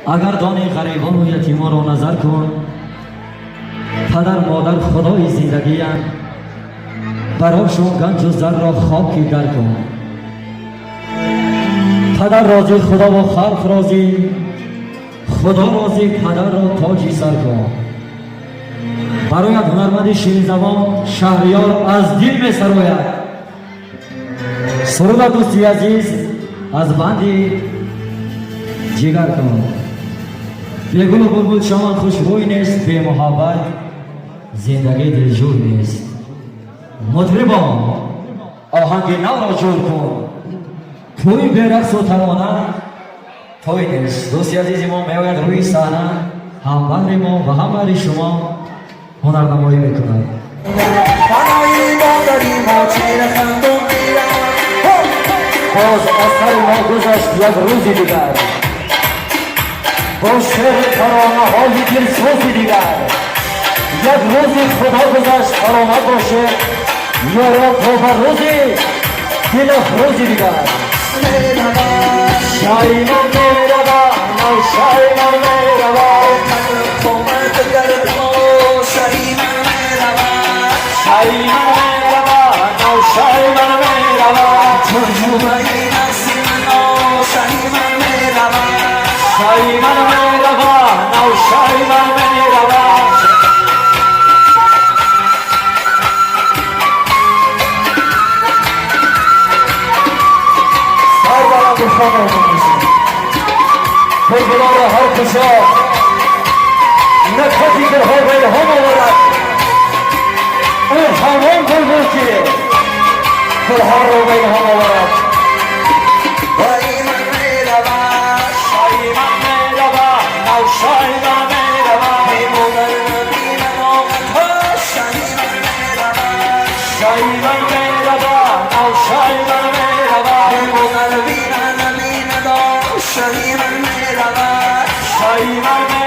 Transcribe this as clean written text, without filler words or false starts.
اگر دانی غریبان و یتیمان را نظر کن، پدر مادر خدای زندگی اند، برایشان گنج و زر را خاکی در کن. پدر راضی خدا و خلق راضی، خدا راضی پدر را تاجی سر کن. برای هنرمند شیرین زبان شهریار از دل می سراید. سرود دوستی عزیز از بندی جگر کن. به گل و بلبل چمن خوشبوی نیست، به محبت زندگی دلجوی نیست. مطربان آهنگ نو را جور کن، توی به رقص و ترانه توی نیست. دوستی عزیز ما میآید روی صحنه، همبر ما و همبر شما هنرنمایی میکند. باز از سر ما گذشت یک روزی دیگر، با شعر ترانه های دلسوزی دیگر. یک روزی خدا گذشت فرامد باشه، یارا تا بر روزی دل افروزی دیگر. شایمان میروا نو شایمان میروا، کمک کرد ما شایمان میروا. شایمان میروا نو شایمان میروا، ترجمه نسیم نو شایمان میروا. شایمان میروا نو شایمان میروا. بلبلان هر کجا نکهتی دلها به الهام آورد، او همان بلبل که دلها را به الهام آورد. شایمان میرود، شایمان میرود، نو شایمان میرود. میمونن نبین نامتها شایمان میرود. شایمان میرود، نو شایمان میرود. میمونن نبین نبین نام شایمان میرود. شایمان